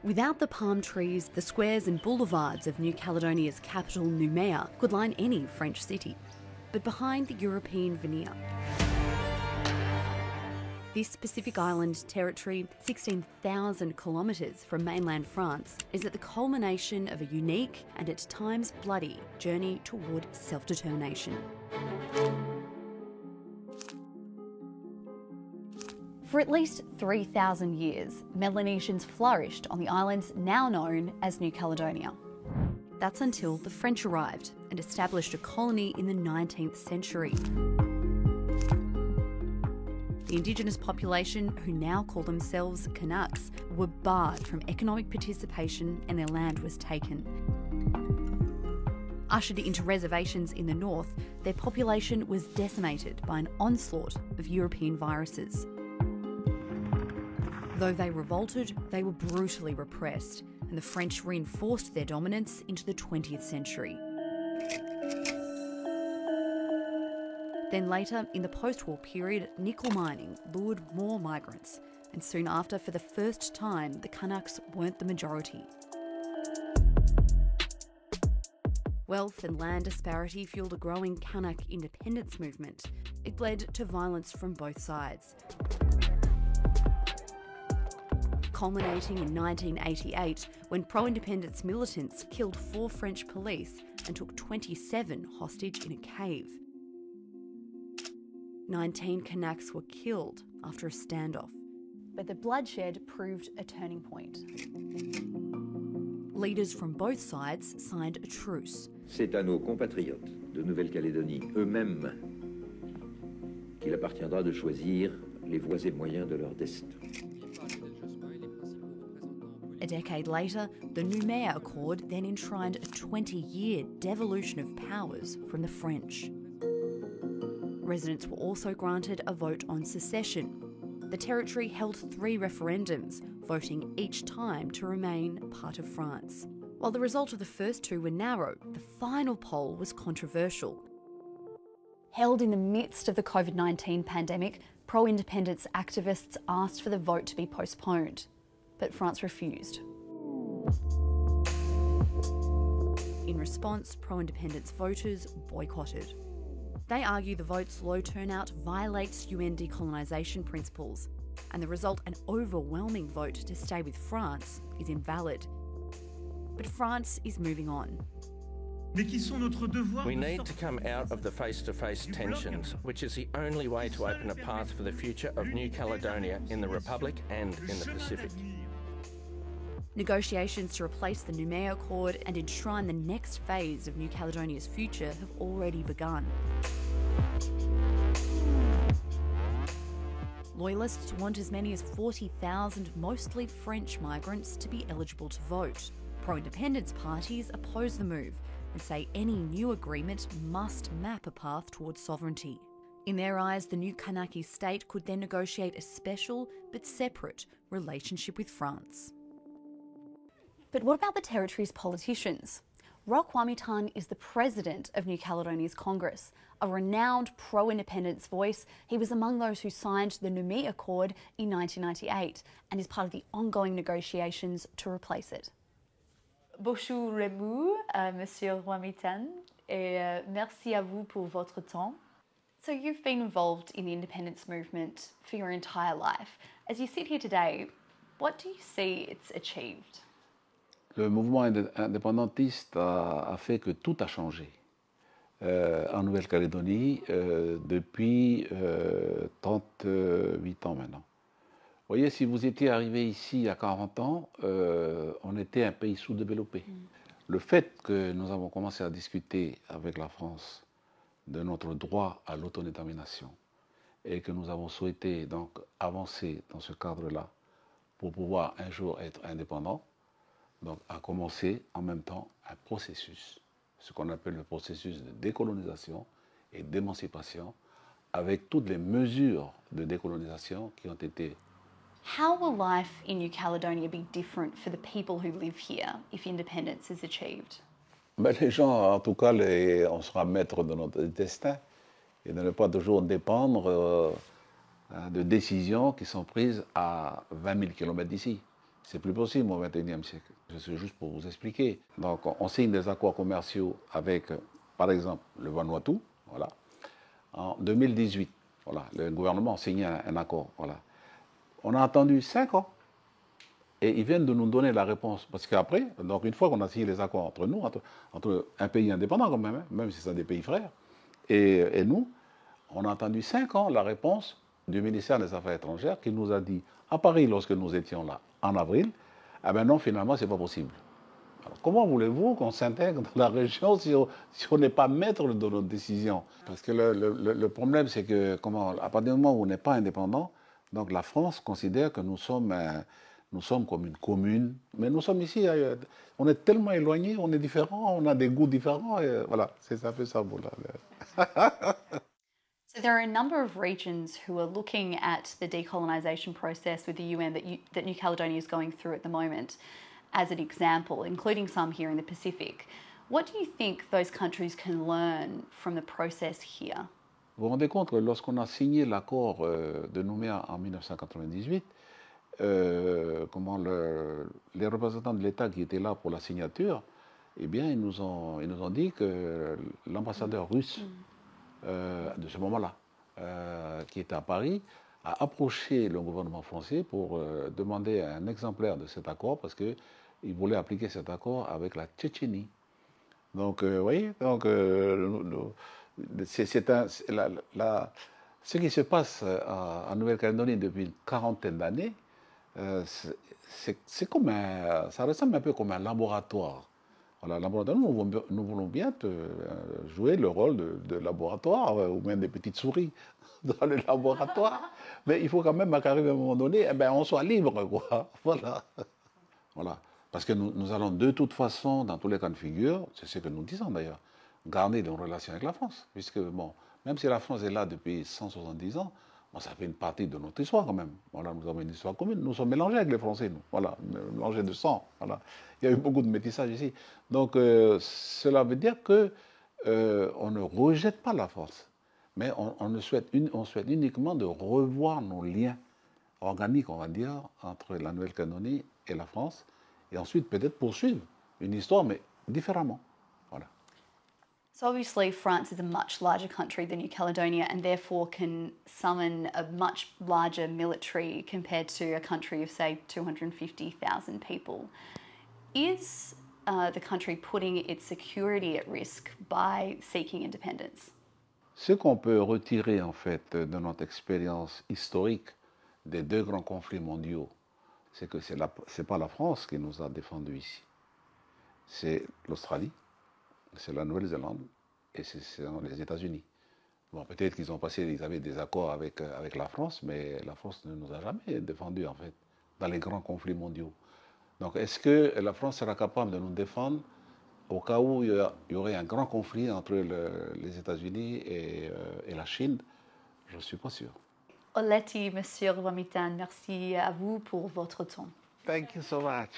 Without the palm trees, the squares and boulevards of New Caledonia's capital, Noumea, could line any French city. But behind the European veneer, this Pacific Island territory, 16,000 kilometres from mainland France, is at the culmination of a unique and at times bloody journey toward self-determination. For at least 3,000 years, Melanesians flourished on the islands now known as New Caledonia. That's until the French arrived and established a colony in the 19th century. The indigenous population, who now call themselves Canucks, were barred from economic participation and their land was taken. Ushered into reservations in the north, their population was decimated by an onslaught of European viruses. Though they revolted, they were brutally repressed, and the French reinforced their dominance into the 20th century. Then later, in the post-war period, nickel mining lured more migrants, and soon after, for the first time, the Canucks weren't the majority. Wealth and land disparity fueled a growing Kanak independence movement. It led to violence from both sides, culminating in 1988 when pro-independence militants killed 4 French police and took 27 hostage in a cave. 19 Canucks were killed after a standoff, but the bloodshed proved a turning point. Leaders from both sides signed a truce. C'est à nos compatriotes de Nouvelle-Calédonie eux-mêmes qu'il appartiendra de choisir les voies et moyens de leur destin. A decade later, the Noumea Accord then enshrined a 20-year devolution of powers from the French. Residents were also granted a vote on secession. The territory held 3 referendums, voting each time to remain part of France. While the result of the first 2 were narrow, the final poll was controversial. Held in the midst of the COVID-19 pandemic, pro-independence activists asked for the vote to be postponed, but France refused. In response, pro-independence voters boycotted. They argue the vote's low turnout violates UN decolonisation principles, and the result, an overwhelming vote to stay with France, is invalid. But France is moving on. We need to come out of the face-to-face tensions, which is the only way to open a path for the future of New Caledonia in the Republic and in the Pacific. Negotiations to replace the Noumea Accord and enshrine the next phase of New Caledonia's future have already begun. Loyalists want as many as 40,000 mostly French migrants to be eligible to vote. Pro-independence parties oppose the move and say any new agreement must map a path towards sovereignty. In their eyes, the new Kanaki state could then negotiate a special but separate relationship with France. But what about the territory's politicians? Roch Wamitan is the president of New Caledonia's Congress. A renowned pro-independence voice, he was among those who signed the Noumea Accord in 1998 and is part of the ongoing negotiations to replace it. Bonjour Monsieur Wamitan, et merci à vous pour votre temps. So you've been involved in the independence movement for your entire life. As you sit here today, what do you see it's achieved? Le mouvement indépendantiste a fait que tout a changé en Nouvelle-Calédonie depuis 38 ans maintenant. Vous voyez, si vous étiez arrivé ici il y a 40 ans, on était un pays sous-développé. Le fait que nous avons commencé à discuter avec la France de notre droit à l'autodétermination et que nous avons souhaité donc avancer dans ce cadre-là pour pouvoir un jour être indépendants, donc a commencé en même temps un processus, ce qu'on appelle le processus de décolonisation et d'émancipation, avec toutes les mesures de décolonisation qui ont été. How will life in New Caledonia be different for the people who live here if independence is achieved? Ben, les gens, en tout cas, on sera maître de notre destin et de ne pas toujours dépendre de décisions qui sont prises à 20 000 km d'ici. C'est plus possible au XXIe siècle. C'est juste pour vous expliquer. Donc, on signe des accords commerciaux avec, par exemple, le Vanuatu, voilà. En 2018, voilà, le gouvernement a signé un accord, voilà. On a attendu 5 ans. Et ils viennent de nous donner la réponse. Parce qu'après, donc une fois qu'on a signé les accords entre nous, entre un pays indépendant quand même, hein, même si c'est des pays frères, et nous, on a attendu 5 ans la réponse du ministère des Affaires étrangères qui nous a dit, à Paris, lorsque nous étions là, en avril, ah ben non, finalement, c'est pas possible. Alors, comment voulez-vous qu'on s'intègre dans la région si on n'est pas maître de nos décisions? Parce que le problème, c'est que, à partir du moment où on n'est pas indépendant, donc la France considère que nous sommes comme une commune, mais nous sommes ici, on est tellement éloignés, on est différents, on a des goûts différents, et voilà, c'est un peu ça. So there are a number of regions who are looking at the decolonisation process with the UN that New Caledonia is going through at the moment as an example, including some here in the Pacific. What do you think those countries can learn from the process here? Vous vous rendez compte que lorsqu'on a signé l'accord de Nouméa en 1998, les représentants de l'État qui étaient là pour la signature, eh bien, ils nous ont dit que l'ambassadeur russe de ce moment-là, qui était à Paris, a approché le gouvernement français pour demander un exemplaire de cet accord parce qu'il voulait appliquer cet accord avec la Tchétchénie. Donc, vous voyez, ce qui se passe en Nouvelle-Calédonie depuis une quarantaine d'années, c'est comme ça ressemble un peu comme un laboratoire. Voilà, laboratoire, nous voulons bien jouer le rôle de laboratoire, ou même des petites souris dans le laboratoire. Mais il faut quand même qu'arrive à un moment donné, on soit libre, quoi. Voilà. Voilà. Parce que nous allons de toute façon, dans tous les cas de figure, c'est ce que nous disons d'ailleurs, garder des relations avec la France. Puisque, bon, même si la France est là depuis 170 ans, ça fait une partie de notre histoire quand même. Voilà, nous avons une histoire commune. Nous sommes mélangés avec les Français, nous. Voilà, mélangés de sang. Voilà. Il y a eu beaucoup de métissage ici. Donc, cela veut dire que on ne rejette pas la France, mais on souhaite uniquement de revoir nos liens organiques, on va dire, entre la Nouvelle-Calédonie et la France, et ensuite peut-être poursuivre une histoire, mais différemment. Voilà. So obviously France is a much larger country than New Caledonia and therefore can summon a much larger military compared to a country of, say, 250,000 people. Is the country putting its security at risk by seeking independence? Ce qu'on peut retirer en fait de notre expérience historique des deux grands conflits mondiaux, c'est que c'est pas la France qui nous a défendus ici. C'est l'Australie, c'est la Nouvelle-Zélande et c'est les États-Unis. Bon, peut-être qu'ils avaient des accords avec la France, mais la France ne nous a jamais défendus en fait dans les grands conflits mondiaux. Donc, est-ce que la France sera capable de nous défendre au cas où il y aurait un grand conflit entre les États-Unis et la Chine? Je ne suis pas sûr. Oleti, Monsieur Ruamitan, merci à vous pour votre temps. Thank you so much.